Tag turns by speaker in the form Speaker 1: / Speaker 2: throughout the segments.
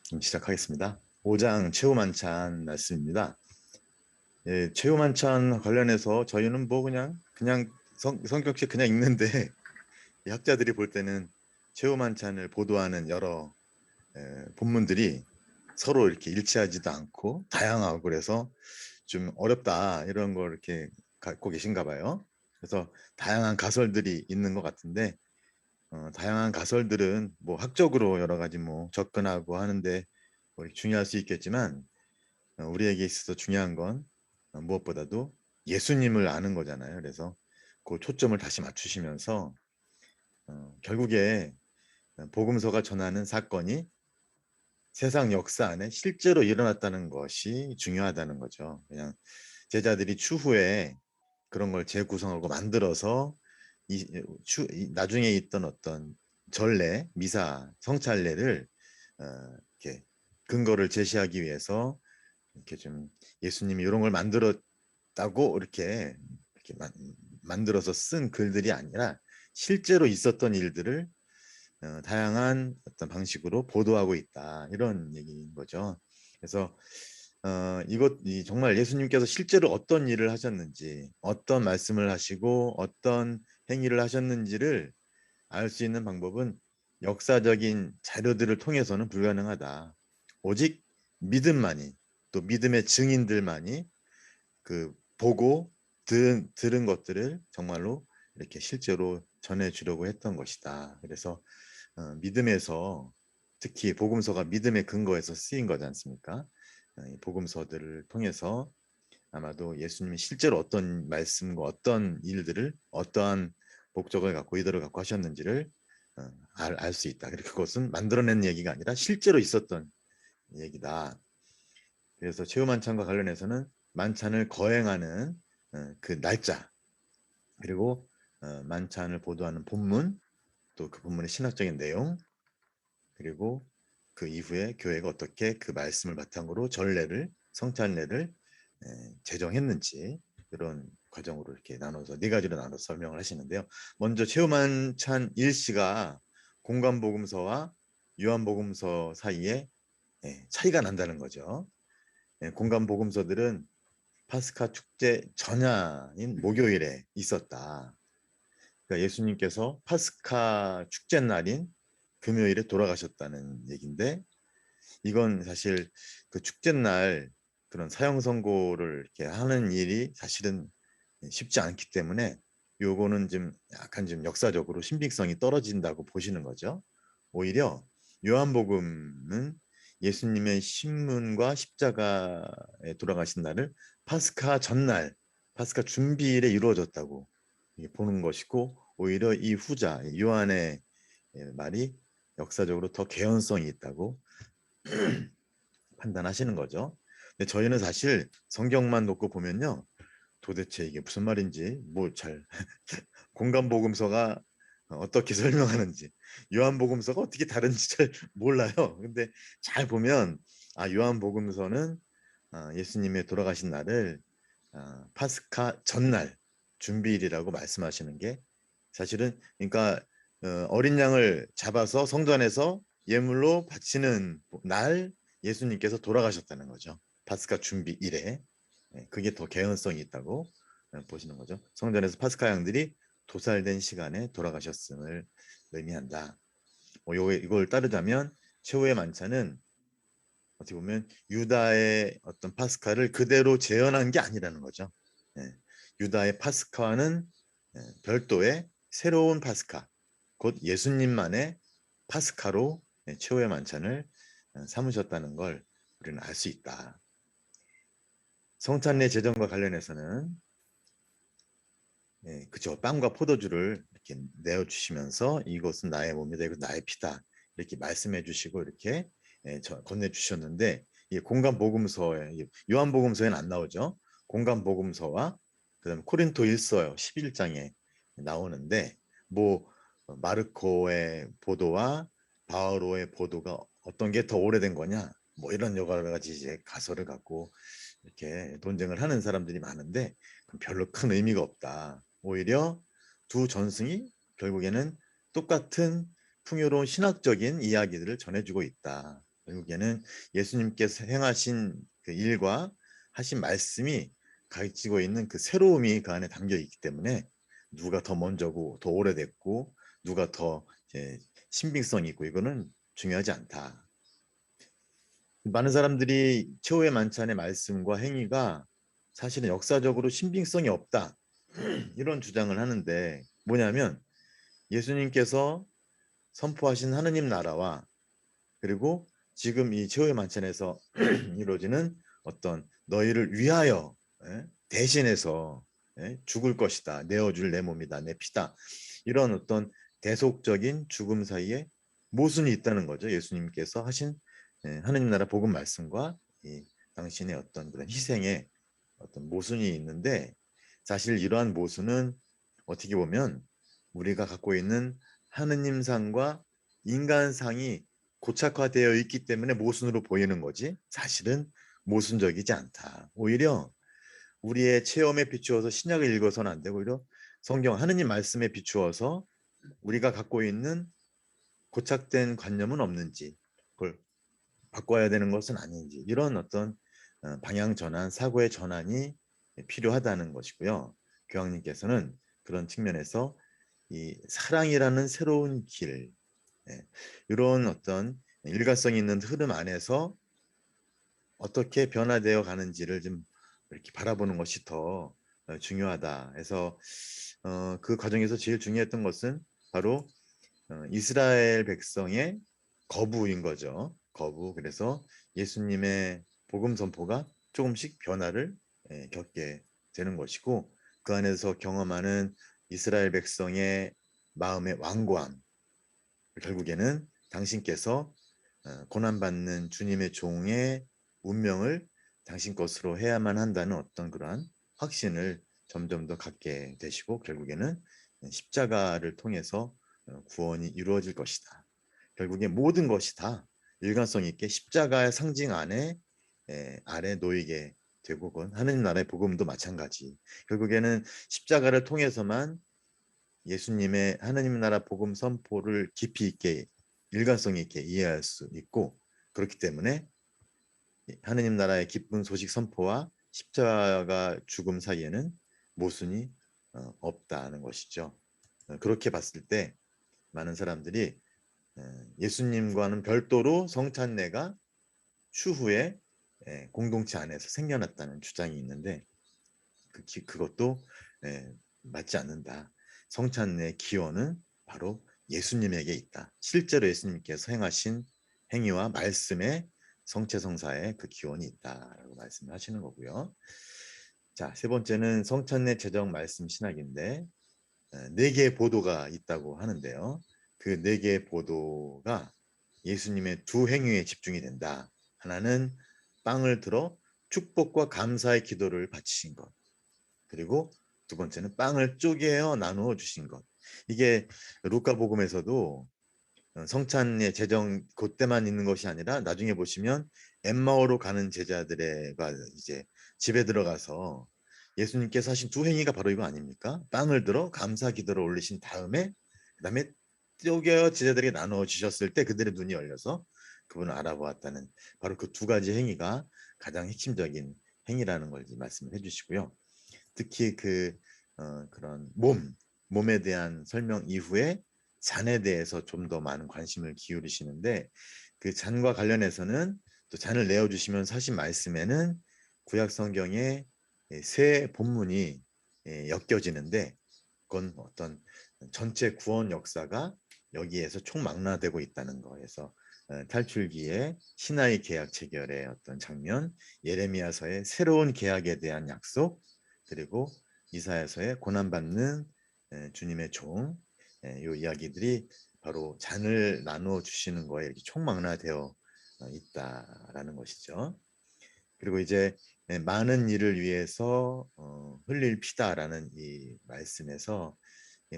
Speaker 1: 시작하겠습니다. 5장 최후만찬 말씀입니다. 예, 최후만찬 관련해서 저희는 뭐 그냥 성경책 그냥 읽는데 이 학자들이 볼 때는 최후만찬을 보도하는 여러 본문들이 서로 이렇게 일치하지도 않고 다양하고 그래서 좀 어렵다 이런 걸 이렇게 갖고 계신가 봐요. 그래서 다양한 가설들이 있는 것 같은데 다양한 가설들은 뭐 학적으로 여러 가지 뭐 접근하고 하는데 뭐 중요할 수 있겠지만 우리에게 있어서 중요한 건 무엇보다도 예수님을 아는 거잖아요. 그래서 그 초점을 다시 맞추시면서 결국에 복음서가 전하는 사건이 세상 역사 안에 실제로 일어났다는 것이 중요하다는 거죠. 그냥 제자들이 추후에 그런 걸 재구성하고 만들어서 나중에 있던 어떤 전례, 미사, 성찬례를 이렇게 근거를 제시하기 위해서 이렇게 좀 예수님이 이런 걸 만들었다고 이렇게 만들어서 쓴 글들이 아니라 실제로 있었던 일들을 다양한 어떤 방식으로 보도하고 있다 이런 얘기인 거죠. 그래서 정말 예수님께서 실제로 어떤 일을 하셨는지, 어떤 말씀을 하시고 어떤 행위를 하셨는지를 알 수 있는 방법은 역사적인 자료들을 통해서는 불가능하다. 오직 믿음만이, 또 믿음의 증인들만이 그 보고 들은 것들을 정말로 이렇게 실제로 전해주려고 했던 것이다. 그래서 믿음에서 특히 복음서가 믿음의 근거에서 쓰인 거지 않습니까? 이 복음서들을 통해서 아마도 예수님이 실제로 어떤 말씀과 어떤 일들을 어떠한 목적을 갖고 의도를 갖고 하셨는지를 알 수 있다. 그리고 그것은 만들어낸 얘기가 아니라 실제로 있었던 얘기다. 그래서 최후만찬과 관련해서는 만찬을 거행하는 그 날짜 그리고 만찬을 보도하는 본문 또 그 본문의 신학적인 내용 그리고 그 이후에 교회가 어떻게 그 말씀을 바탕으로 성찬례를 제정했는지 이런 과정으로 이렇게 나눠서 네 가지로 나눠서 설명을 하시는데요. 먼저 최후만찬 일시가 공관복음서와 요한복음서 사이에 차이가 난다는 거죠. 공관복음서들은 파스카 축제 전야인 목요일에 있었다. 그러니까 예수님께서 파스카 축제 날인 금요일에 돌아가셨다는 얘기인데 이건 사실 그 축제 날 그런 사형 선고를 이렇게 하는 일이 사실은 쉽지 않기 때문에 요거는 좀 약간 좀 역사적으로 신빙성이 떨어진다고 보시는 거죠. 오히려 요한복음은 예수님의 신문과 십자가에 돌아가신 날을 파스카 전날, 파스카 준비일에 이루어졌다고 보는 것이고 오히려 이 후자 요한의 말이 역사적으로 더 개연성이 있다고 판단하시는 거죠. 근데 저희는 사실 성경만 놓고 보면요. 도대체 이게 무슨 말인지 뭐 잘 공간복음서가 어떻게 설명하는지 요한복음서가 어떻게 다른지 잘 몰라요. 근데 잘 보면 요한복음서는 예수님의 돌아가신 날을 파스카 전날 준비일이라고 말씀하시는 게 사실은 그러니까 어린 양을 잡아서 성전에서 예물로 바치는 날 예수님께서 돌아가셨다는 거죠. 파스카 준비일에 그게 더 개연성이 있다고 보시는 거죠. 성전에서 파스카 양들이 도살된 시간에 돌아가셨음을 의미한다. 이걸 따르자면 최후의 만찬은 어떻게 보면 유다의 어떤 파스카를 그대로 재현한 게 아니라는 거죠. 예, 유다의 파스카와는 별도의 새로운 파스카, 곧 예수님만의 파스카로 최후의 만찬을 삼으셨다는 걸 우리는 알 수 있다. 성찬례 제정과 관련해서는 그죠. 빵과 포도주를 이렇게 내어주시면서 이것은 나의 몸이다, 이것은 나의 피다 이렇게 말씀해 주시고 이렇게 건네 주셨는데 이 공간복음서에 요한복음서에는 안 나오죠. 공간복음서와 그다음 코린토 일서 11장에 나오는데 뭐 마르코의 보도와 바오로의 보도가 어떤 게 더 오래된 거냐 뭐 이런 여러 가지 이제 가설을 갖고 이렇게 논쟁을 하는 사람들이 많은데 별로 큰 의미가 없다. 오히려 두 전승이 결국에는 똑같은 풍요로운 신학적인 이야기들을 전해주고 있다. 결국에는 예수님께서 행하신 그 일과 하신 말씀이 가지고 있는 그 새로움이 그 안에 담겨 있기 때문에 누가 더 먼저고 더 오래됐고 누가 더 이제 신빙성이 있고 이거는 중요하지 않다. 많은 사람들이 최후의 만찬의 말씀과 행위가 사실은 역사적으로 신빙성이 없다. 이런 주장을 하는데 뭐냐면 예수님께서 선포하신 하느님 나라와 그리고 지금 이 최후의 만찬에서 이루어지는 어떤 너희를 위하여 대신해서 죽을 것이다. 내어줄 내 몸이다. 내 피다. 이런 어떤 대속적인 죽음 사이에 모순이 있다는 거죠. 예수님께서 하신 하느님 나라 복음 말씀과 이 당신의 어떤 그런 희생의 어떤 모순이 있는데 사실 이러한 모순은 어떻게 보면 우리가 갖고 있는 하느님상과 인간상이 고착화되어 있기 때문에 모순으로 보이는 거지 사실은 모순적이지 않다. 오히려 우리의 체험에 비추어서 신약을 읽어서는 안 되고 오히려 성경 하느님 말씀에 비추어서 우리가 갖고 있는 고착된 관념은 없는지 그걸 바꿔야 되는 것은 아닌지 이런 어떤 방향 전환, 사고의 전환이 필요하다는 것이고요. 교황님께서는 그런 측면에서 이 사랑이라는 새로운 길, 이런 어떤 일관성 있는 흐름 안에서 어떻게 변화되어 가는지를 좀 이렇게 바라보는 것이 더 중요하다. 해서 그 과정에서 제일 중요했던 것은 바로 이스라엘 백성의 거부인 거죠. 거부. 그래서 예수님의 복음 선포가 조금씩 변화를 겪게 되는 것이고 그 안에서 경험하는 이스라엘 백성의 마음의 완고함. 결국에는 당신께서 고난받는 주님의 종의 운명을 당신 것으로 해야만 한다는 어떤 그러한 확신을 점점 더 갖게 되시고 결국에는 십자가를 통해서 구원이 이루어질 것이다. 결국에 모든 것이 다 일관성 있게 십자가의 상징 안에 아래 놓이게 되고 하느님 나라의 복음도 마찬가지. 결국에는 십자가를 통해서만 예수님의 하느님 나라 복음 선포를 깊이 있게 일관성 있게 이해할 수 있고 그렇기 때문에 하느님 나라의 기쁜 소식 선포와 십자가 죽음 사이에는 모순이 없다는 것이죠. 그렇게 봤을 때 많은 사람들이 예수님과는 별도로 성찬례가 추후에 공동체 안에서 생겨났다는 주장이 있는데 그것도 맞지 않는다. 성찬의 기원은 바로 예수님에게 있다. 실제로 예수님께서 행하신 행위와 말씀에 성체성사에 그 기원이 있다라고 말씀하시는 거고요. 자, 세 번째는 성찬례 제정 말씀 신학인데 네 개의 보도가 있다고 하는데요. 그 네 개의 보도가 예수님의 두 행위에 집중이 된다. 하나는 빵을 들어 축복과 감사의 기도를 바치신 것. 그리고 두 번째는 빵을 쪼개어 나누어 주신 것. 이게 루카복음에서도 성찬의 제정 그때만 있는 것이 아니라 나중에 보시면 엠마오로 가는 제자들의가 이제 집에 들어가서 예수님께서 하신 두 행위가 바로 이거 아닙니까? 빵을 들어 감사 기도를 올리신 다음에 그다음에 쪼개어 제자들에게 나누어 주셨을 때 그들의 눈이 열려서 그분을 알아보았다는 바로 그 두 가지 행위가 가장 핵심적인 행위라는 걸 말씀을 해주시고요. 특히 그런 몸에 대한 설명 이후에 잔에 대해서 좀 더 많은 관심을 기울이시는데 그 잔과 관련해서는 또 잔을 내어주시면서 하신 말씀에는 구약 성경의 세 본문이 엮여지는데 그건 어떤 전체 구원 역사가 여기에서 총망라되고 있다는 거에서 탈출기의 신하의 계약 체결의 어떤 장면, 예레미야서의 새로운 계약에 대한 약속, 그리고 이사야서의 고난받는 주님의 종, 이 이야기들이 바로 잔을 나누어 주시는 거에 이렇게 총망라되어 있다라는 것이죠. 그리고 이제 많은 일을 위해서 흘릴 피다라는 이 말씀에서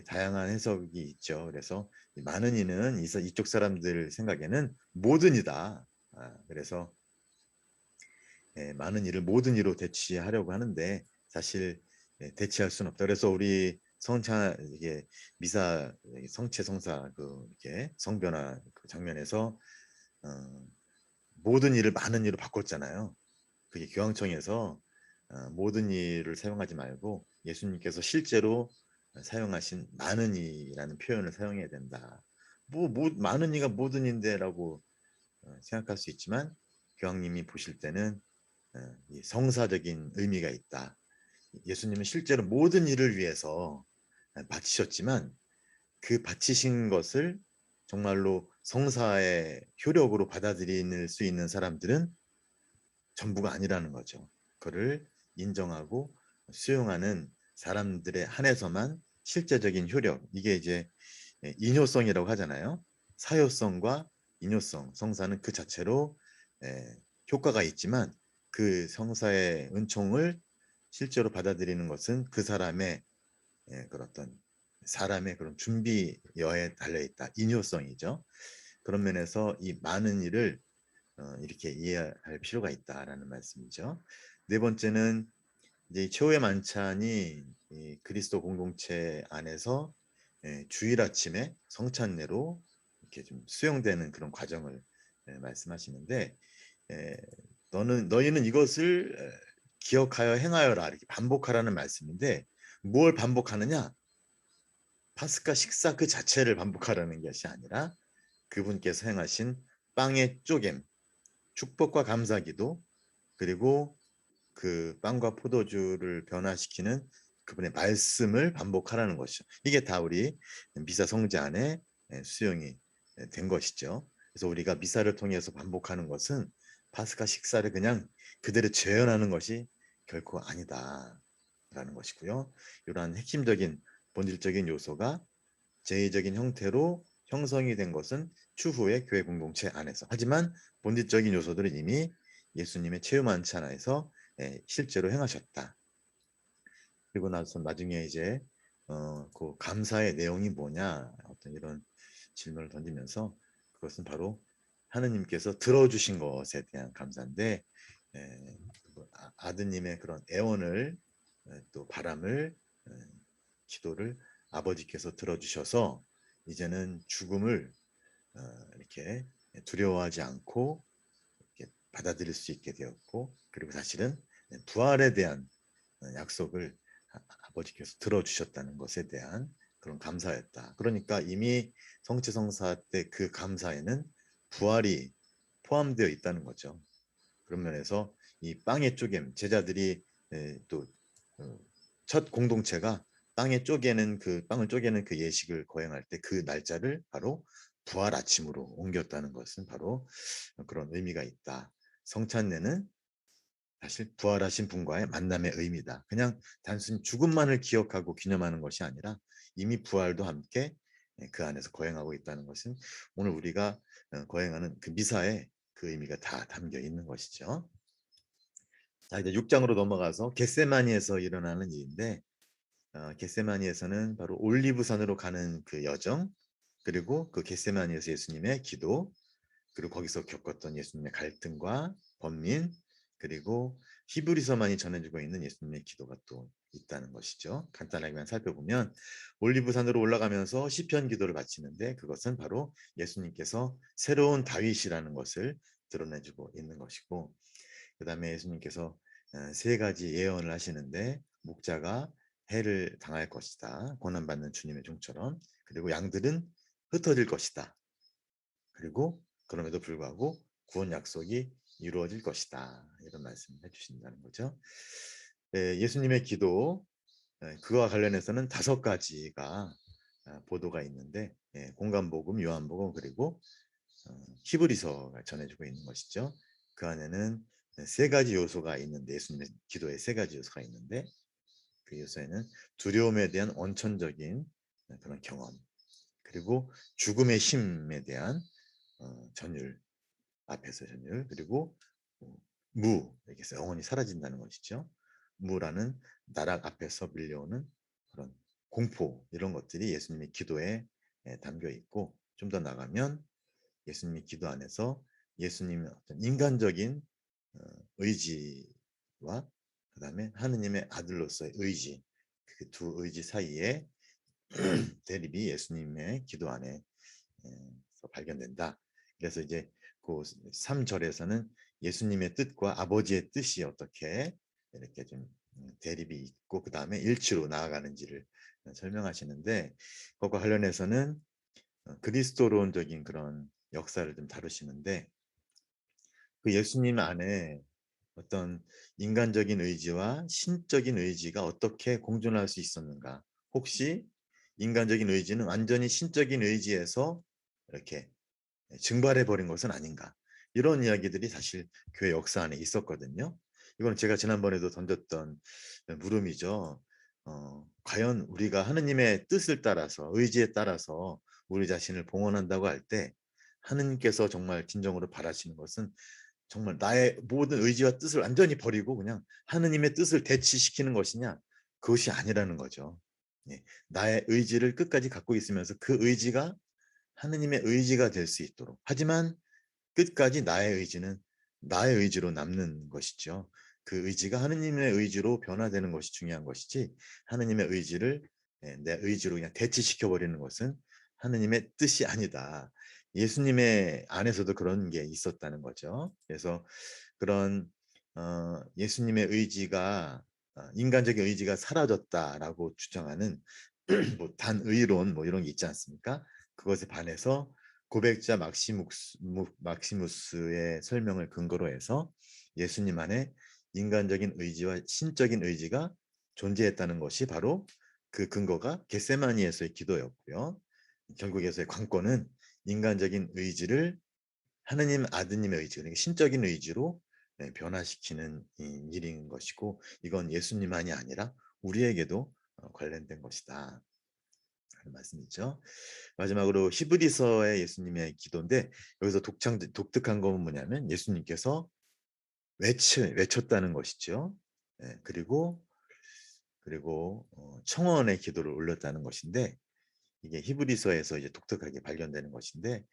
Speaker 1: 다양한 해석이 있죠. 그래서 많은 이는 이쪽 사람들 생각에는 모든 이다. 그래서 많은 일을 모든 일로 대치하려고 하는데 사실 대치할 수는 없다. 그래서 우리 성찬 이게 미사 성체 성사 그 이렇게 성변화 그 장면에서 어, 모든 일을 많은 일로 바꿨잖아요. 그게 교황청에서 모든 일을 사용하지 말고 예수님께서 실제로 사용하신 많은 이라는 표현을 사용해야 된다. 많은 이가 모든 인데라고 생각할 수 있지만 교황님이 보실 때는 이 성사적인 의미가 있다. 예수님은 실제로 모든 일을 위해서 바치셨지만 그 바치신 것을 정말로 성사의 효력으로 받아들일 수 있는 사람들은 전부가 아니라는 거죠. 그를 인정하고 수용하는 사람들에 한해서만 실제적인 효력, 이게 이제 인효성이라고 하잖아요. 사효성과 인효성, 성사는 그 자체로 효과가 있지만 그 성사의 은총을 실제로 받아들이는 것은 그 사람의 그런 어떤 사람의 그런 준비여에 달려 있다. 인효성이죠. 그런 면에서 이 많은 일을 이렇게 이해할 필요가 있다라는 말씀이죠. 네 번째는 이제 최후의 만찬이 이 그리스도 공동체 안에서 주일 아침에 성찬례로 이렇게 좀 수용되는 그런 과정을 말씀하시는데 너희는 이것을 기억하여 행하여라 이렇게 반복하라는 말씀인데 뭘 반복하느냐? 파스카 식사 그 자체를 반복하라는 것이 아니라 그분께서 행하신 빵의 쪼갰, 축복과 감사기도 그리고 그 빵과 포도주를 변화시키는 그분의 말씀을 반복하라는 것이죠. 이게 다 우리 미사 성제 안에 수용이 된 것이죠. 그래서 우리가 미사를 통해서 반복하는 것은 파스카 식사를 그냥 그대로 재현하는 것이 결코 아니다라는 것이고요. 이러한 핵심적인 본질적인 요소가 제의적인 형태로 형성이 된 것은 추후의 교회 공동체 안에서. 하지만 본질적인 요소들은 이미 예수님의 체험 만찬에서 실제로 행하셨다. 그리고 나서 나중에 이제 그 감사의 내용이 뭐냐 어떤 이런 질문을 던지면서 그것은 바로 하느님께서 들어주신 것에 대한 감사인데 아드님의 그런 애원을 또 바람을 기도를 아버지께서 들어주셔서 이제는 죽음을 이렇게 두려워하지 않고 이렇게 받아들일 수 있게 되었고 그리고 사실은 부활에 대한 약속을 아버지께서 들어주셨다는 것에 대한 그런 감사였다. 그러니까 이미 성취성사 때 그 감사에는 부활이 포함되어 있다는 거죠. 그런 면에서 이 빵의 쪼갰 제자들이 또 첫 공동체가 빵을 쪼개는 그 예식을 거행할 때 그 날짜를 바로 부활 아침으로 옮겼다는 것은 바로 그런 의미가 있다. 성찬례는 사실 부활하신 분과의 만남의 의미다. 그냥 단순히 죽음만을 기억하고 기념하는 것이 아니라 이미 부활도 함께 그 안에서 거행하고 있다는 것은 오늘 우리가 거행하는 그 미사에 그 의미가 다 담겨 있는 것이죠. 자, 이제 6장으로 넘어가서 겟세마니에서 일어나는 일인데 겟세마니에서는 바로 올리브산으로 가는 그 여정 그리고 그 겟세마니에서 예수님의 기도 그리고 거기서 겪었던 예수님의 갈등과 번민 그리고 히브리서만이 전해지고 있는 예수님의 기도가 또 있다는 것이죠. 간단하게만 살펴보면 올리브산으로 올라가면서 시편 기도를 바치는데 그것은 바로 예수님께서 새로운 다윗이라는 것을 드러내주고 있는 것이고 그 다음에 예수님께서 세 가지 예언을 하시는데 목자가 해를 당할 것이다. 고난받는 주님의 종처럼. 그리고 양들은 흩어질 것이다. 그리고 그럼에도 불구하고 구원 약속이 이루어질 것이다. 이런 말씀을 해주신다는 거죠. 예수님의 기도 그와 관련해서는 5가지가 보도가 있는데 공간복음, 요한복음 그리고 히브리서가 전해지고 있는 것이죠. 그 안에는 3가지 요소가 있는데 예수님의 기도에 3가지 요소가 있는데 그 요소에는 두려움에 대한 원천적인 그런 경험 그리고 죽음의 힘에 대한 전율 앞에서 전율 그리고 무 이렇게 해서 영원히 사라진다는 것이죠. 무라는 나락 앞에서 밀려오는 그런 공포 이런 것들이 예수님의 기도에 담겨 있고 좀 더 나가면 예수님의 기도 안에서 예수님의 어떤 인간적인 의지와 그 다음에 하느님의 아들로서의 의지 그 두 의지 사이에 대립이 예수님의 기도 안에 발견된다. 그래서 이제 그 3절에서는 예수님의 뜻과 아버지의 뜻이 어떻게 이렇게 좀 대립이 있고 그 다음에 일치로 나아가는지를 설명하시는데 그것과 관련해서는 그리스도론적인 그런 역사를 좀 다루시는데 그 예수님 안에 어떤 인간적인 의지와 신적인 의지가 어떻게 공존할 수 있었는가? 혹시 인간적인 의지는 완전히 신적인 의지에서 이렇게 증발해 버린 것은 아닌가? 이런 이야기들이 사실 교회 역사 안에 있었거든요. 이건 제가 지난번에도 던졌던 물음이죠. 과연 우리가 하느님의 뜻을 따라서 의지에 따라서 우리 자신을 봉헌한다고 할 때 하느님께서 정말 진정으로 바라시는 것은 정말 나의 모든 의지와 뜻을 완전히 버리고 그냥 하느님의 뜻을 대치시키는 것이냐? 그것이 아니라는 거죠. 예, 나의 의지를 끝까지 갖고 있으면서 그 의지가 하느님의 의지가 될 수 있도록. 하지만 끝까지 나의 의지는 나의 의지로 남는 것이죠. 그 의지가 하느님의 의지로 변화되는 것이 중요한 것이지 하느님의 의지를 내 의지로 그냥 대치시켜 버리는 것은 하느님의 뜻이 아니다. 예수님의 안에서도 그런 게 있었다는 거죠. 그래서 그런 예수님의 의지가 인간적인 의지가 사라졌다라고 주장하는 뭐 단의론 뭐 이런 게 있지 않습니까? 그것에 반해서 고백자 막시무스의 설명을 근거로 해서 예수님 안에 인간적인 의지와 신적인 의지가 존재했다는 것이 바로 그 근거가 겟세마니에서의 기도였고요. 결국에서의 관건은 인간적인 의지를 하느님 아드님의 의지, 그러니까 신적인 의지로 변화시키는 일인 것이고 이건 예수님만이 아니라 우리에게도 관련된 것이다. 하는 말씀이죠. 마지막으로 히브리서의 예수님의 기도인데 여기서 독특한 건 뭐냐면 예수님께서 외쳤다는 것이죠. 그리고 청원의 기도를 올렸다는 것인데 이게 히브리서에서 이제 독특하게 발견되는 것인데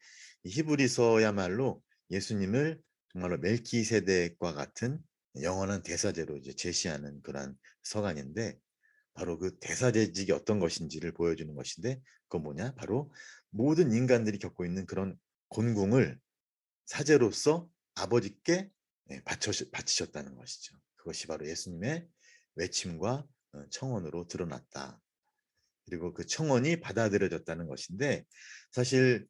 Speaker 1: 이 히브리서야말로 예수님을 정말로 멜키세덱과 같은 영원한 대사제로 이제 제시하는 그런 서간인데 바로 그 대사제직이 어떤 것인지를 보여주는 것인데 그건 뭐냐? 바로 모든 인간들이 겪고 있는 그런 곤궁을 사제로서 아버지께 바치셨다는 것이죠. 그것이 바로 예수님의 외침과 청원으로 드러났다. 그리고 그 청원이 받아들여졌다는 것인데 사실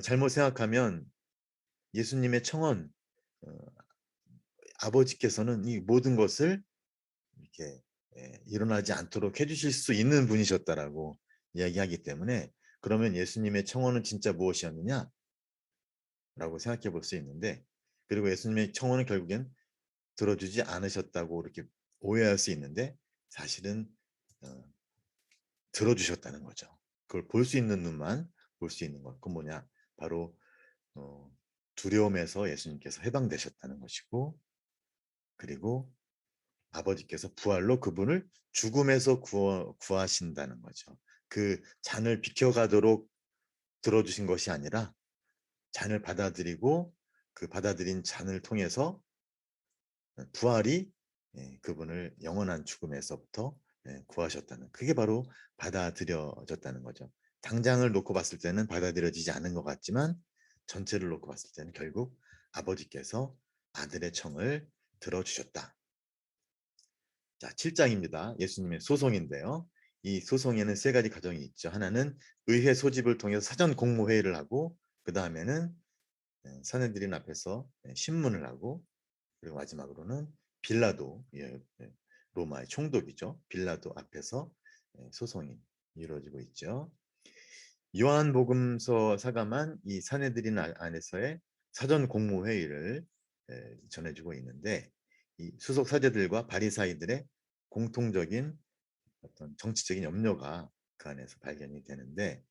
Speaker 1: 잘못 생각하면 예수님의 청원 아버지께서는 이 모든 것을 이렇게 일어나지 않도록 해주실 수 있는 분이셨다라고 이야기하기 때문에 그러면 예수님의 청원은 진짜 무엇이었느냐라고 생각해 볼 수 있는데 그리고 예수님의 청원은 결국엔 들어주지 않으셨다고 이렇게 오해할 수 있는데 사실은 어, 들어주셨다는 거죠. 그걸 볼 수 있는 눈만 볼 수 있는 것. 그건 뭐냐? 바로 어, 두려움에서 예수님께서 해방되셨다는 것이고 그리고 아버지께서 부활로 그분을 죽음에서 구하신다는 거죠. 그 잔을 비켜가도록 들어주신 것이 아니라 잔을 받아들이고 그 받아들인 잔을 통해서 부활이 그분을 영원한 죽음에서부터 구하셨다는 그게 바로 받아들여졌다는 거죠. 당장을 놓고 봤을 때는 받아들여지지 않은 것 같지만 전체를 놓고 봤을 때는 결국 아버지께서 아들의 청을 들어주셨다. 자, 7장입니다. 예수님의 소송인데요. 이 소송에는 세 가지 과정이 있죠. 하나는 의회 소집을 통해서 사전 공모회의를 하고 그 다음에는 사내들인 앞에서 신문을 하고 그리고 마지막으로는 빌라도 로마의 총독이죠. 빌라도 앞에서 소송이 이루어지고 있죠. 요한복음서 사감한 이 사내들인 안에서의 사전 공모회의를 전해주고 있는데 이 수석 사제들과 바리사이들의 공통적인 어떤 정치적인 염려가 그 안에서 발견이 되는데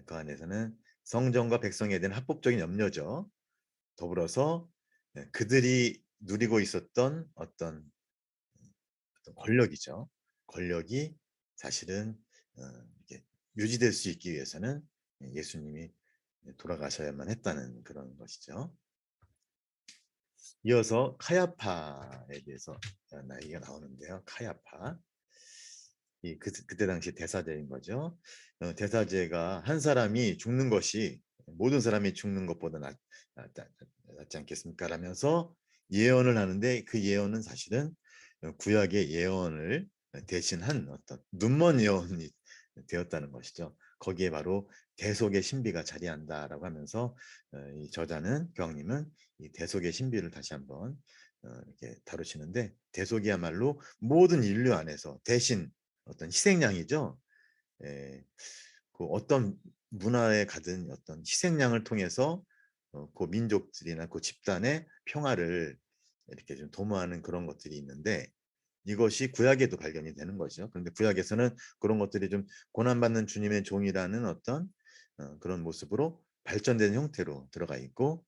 Speaker 1: 그 안에서는 성전과 백성에 대한 합법적인 염려죠. 더불어서 그들이 누리고 있었던 어떤 권력이죠. 권력이 사실은 이게 유지될 수 있기 위해서는 예수님이 돌아가셔야만 했다는 그런 것이죠. 이어서 카야파에 대해서 얘기가 나오는데요. 카야파. 그때 당시 대사제인 거죠. 대사제가 한 사람이 죽는 것이 모든 사람이 죽는 것보다 낫지 않겠습니까? 라면서 예언을 하는데 그 예언은 사실은 구약의 예언을 대신한 어떤 눈먼 예언이 되었다는 것이죠. 거기에 바로 대속의 신비가 자리한다라고 하면서 이 저자는 교황님은 이 대속의 신비를 다시 한번 이렇게 다루시는데, 대속이야말로 모든 인류 안에서 대신 어떤 희생양이죠. 예, 그 어떤 문화에 가든 어떤 희생양을 통해서 그 민족들이나 그 집단의 평화를 이렇게 좀 도모하는 그런 것들이 있는데, 이것이 구약에도 발견이 되는 거죠. 그런데 구약에서는 그런 것들이 좀 고난받는 주님의 종이라는 어떤 그런 모습으로 발전된 형태로 들어가 있고,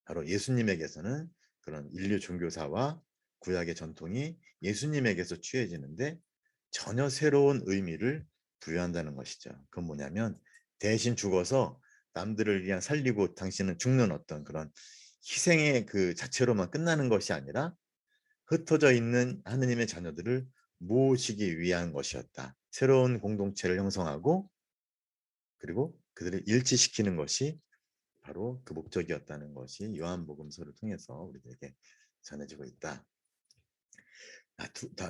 Speaker 1: 바로 예수님에게서는 그런 인류 종교사와 구약의 전통이 예수님에게서 취해지는데 전혀 새로운 의미를 부여한다는 것이죠. 그건 뭐냐면, 대신 죽어서 남들을 그냥 살리고 당신은 죽는 어떤 그런 희생의 그 자체로만 끝나는 것이 아니라 흩어져 있는 하느님의 자녀들을 모으시기 위한 것이었다. 새로운 공동체를 형성하고 그리고 그들을 일치시키는 것이 바로 그 목적이었다는 것이 요한복음서를 통해서 우리들에게 전해지고 있다.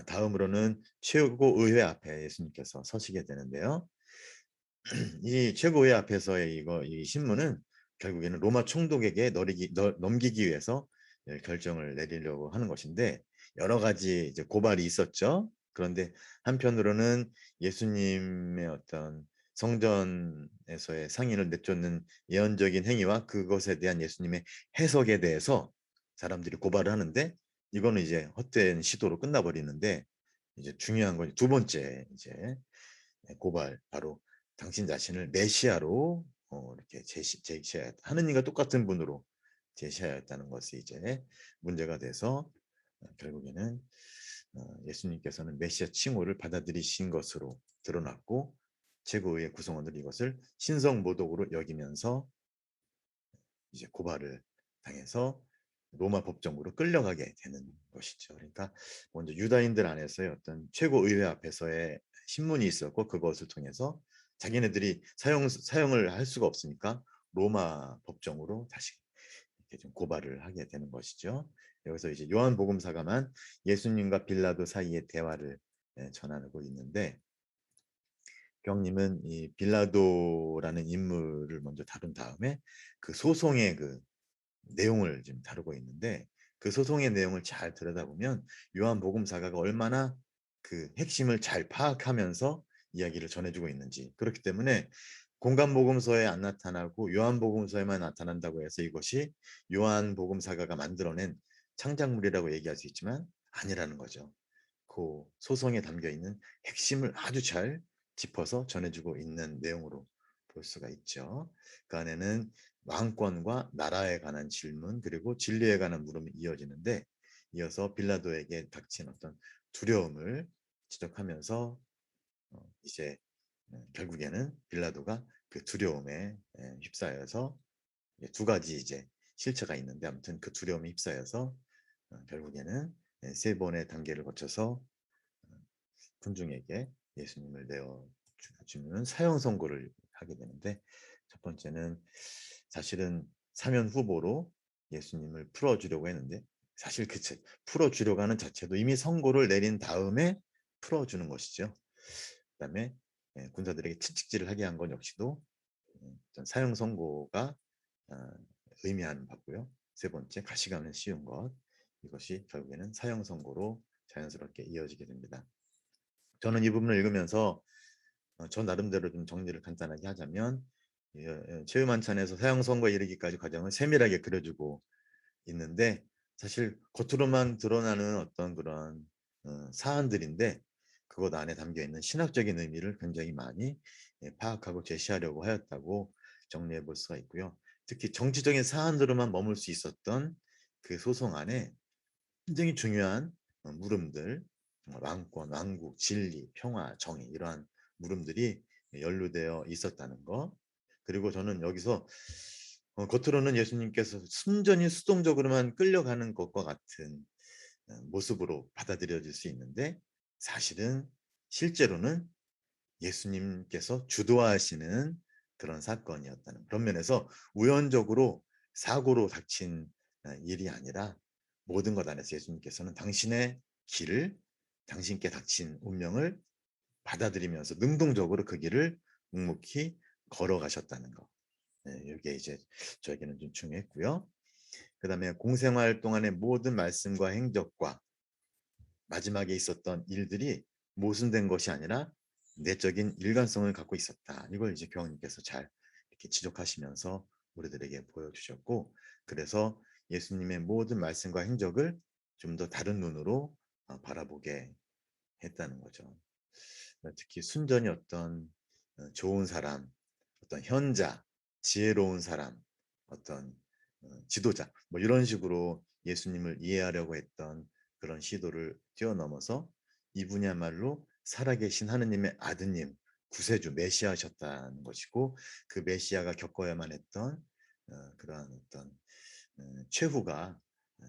Speaker 1: 다음으로는 최고의회 앞에 예수님께서 서시게 되는데요. 이 최고의회 앞에서의 이 신문은 결국에는 로마 총독에게 넘기기 위해서 결정을 내리려고 하는 것인데, 여러 가지 이제 고발이 있었죠. 그런데 한편으로는 예수님의 어떤 성전에서의 상인을 내쫓는 예언적인 행위와 그것에 대한 예수님의 해석에 대해서 사람들이 고발을 하는데, 이거는 이제 헛된 시도로 끝나버리는데, 이제 중요한 건 두 번째 이제 고발, 바로 당신 자신을 메시아로 이렇게 제시하였다. 하느님과 똑같은 분으로 제시하였다는 것이 이제 문제가 돼서 결국에는 예수님께서는 메시아 칭호를 받아들이신 것으로 드러났고, 최고의 구성원들이 이것을 신성모독으로 여기면서 이제 고발을 당해서 로마 법정으로 끌려가게 되는 것이죠. 그러니까 먼저 유다인들 안에서의 어떤 최고의회 앞에서의 신문이 있었고, 그것을 통해서 자기네들이 사용을 할 수가 없으니까 로마 법정으로 다시 이렇게 좀 고발을 하게 되는 것이죠. 여기서 이제 요한복음사가만 예수님과 빌라도 사이의 대화를 전하고 있는데, 경님은 이 빌라도라는 인물을 먼저 다룬 다음에 그 소송의 그 내용을 지금 다루고 있는데, 그 소송의 내용을 잘 들여다보면 요한복음사가가 얼마나 그 핵심을 잘 파악하면서 이야기를 전해주고 있는지, 그렇기 때문에 공간복음서에 안 나타나고 요한복음서에만 나타난다고 해서 이것이 요한복음사가가 만들어낸 창작물이라고 얘기할 수 있지만 아니라는 거죠. 그 소송에 담겨 있는 핵심을 아주 잘 짚어서 전해주고 있는 내용으로 볼 수가 있죠. 그 안에는 왕권과 나라에 관한 질문, 그리고 진리에 관한 물음이 이어지는데, 이어서 빌라도에게 닥친 어떤 두려움을 지적하면서 이제 결국에는 빌라도가 그 두려움에 휩싸여서 두 가지 이제 실체가 있는데, 아무튼 그 두려움에 휩싸여서 결국에는 세 번의 단계를 거쳐서 군중에게 예수님을 내어주는 사형 선고를 하게 되는데, 첫 번째는 사실은 사면 후보로 예수님을 풀어주려고 했는데, 사실 그 풀어주려고 하는 자체도 이미 선고를 내린 다음에 풀어주는 것이죠. 그다음에 군사들에게 채찍질을 하게 한 건 역시도 사형 선고가 의미하는 바고요. 세 번째, 가시감을 씌운 것, 이것이 결국에는 사형 선고로 자연스럽게 이어지게 됩니다. 저는 이 부분을 읽으면서 저 나름대로 좀 정리를 간단하게 하자면, 최후만찬에서 사형 선고에 이르기까지 과정을 세밀하게 그려주고 있는데, 사실 겉으로만 드러나는 어떤 그런 사안들인데, 그것 안에 담겨 있는 신학적인 의미를 굉장히 많이 파악하고 제시하려고 하였다고 정리해 볼 수가 있고요. 특히 정치적인 사안으로만 머물 수 있었던 그 소송 안에 굉장히 중요한 물음들, 왕권, 왕국, 진리, 평화, 정의, 이러한 물음들이 연루되어 있었다는 것. 그리고 저는 여기서 겉으로는 예수님께서 순전히 수동적으로만 끌려가는 것과 같은 모습으로 받아들여질 수 있는데, 사실은 실제로는 예수님께서 주도하시는 그런 사건이었다는 그런 면에서 우연적으로 사고로 닥친 일이 아니라 모든 것 안에서 예수님께서는 당신의 길을 당신께 닥친 운명을 받아들이면서 능동적으로 그 길을 묵묵히 걸어가셨다는 거. 이게 이제 저에게는 좀 중요했고요. 그다음에 공생활 동안의 모든 말씀과 행적과 마지막에 있었던 일들이 모순된 것이 아니라 내적인 일관성을 갖고 있었다. 이걸 이제 교황님께서 잘 이렇게 지적하시면서 우리들에게 보여주셨고, 그래서 예수님의 모든 말씀과 행적을 좀 더 다른 눈으로 바라보게 했다는 거죠. 특히 순전히 어떤 좋은 사람, 어떤 현자, 지혜로운 사람, 어떤 지도자, 뭐 이런 식으로 예수님을 이해하려고 했던 그런 시도를 뛰어넘어서 이분이야말로 살아계신 하느님의 아드님, 구세주, 메시아셨다는 것이고, 그 메시아가 겪어야만 했던 그러한 어떤 최후가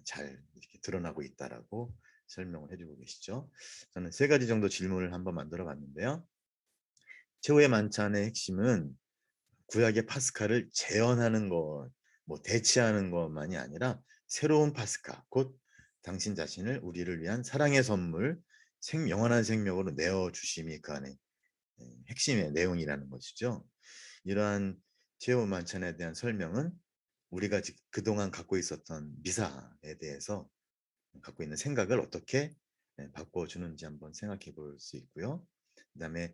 Speaker 1: 잘 이렇게 드러나고 있다라고 설명을 해주고 계시죠. 저는 세 가지 정도 질문을 한번 만들어 봤는데요. 최후의 만찬의 핵심은 구약의 파스카를 재현하는 것, 뭐 대체하는 것만이 아니라 새로운 파스카, 곧 당신 자신을 우리를 위한 사랑의 선물, 영원한 생명으로 내어 주심이 그 안에 핵심의 내용이라는 것이죠. 이러한 최후 만찬에 대한 설명은 우리가 그동안 갖고 있었던 미사에 대해서 갖고 있는 생각을 어떻게 바꿔주는지 한번 생각해 볼 수 있고요. 그다음에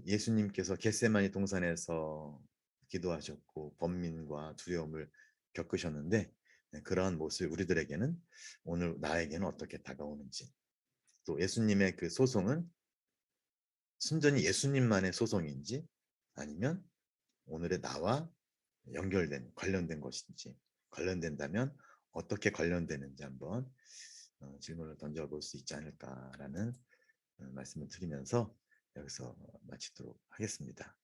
Speaker 1: 예수님께서 겟세마니 동산에서 기도하셨고 번민과 두려움을 겪으셨는데 그러한 모습 우리들에게는 오늘 나에게는 어떻게 다가오는지, 또 예수님의 그 소송은 순전히 예수님만의 소송인지 아니면 오늘의 나와 연결된 관련된 것인지, 관련된다면 어떻게 관련되는지 한번 질문을 던져볼 수 있지 않을까라는 말씀을 드리면서 여기서 마치도록 하겠습니다.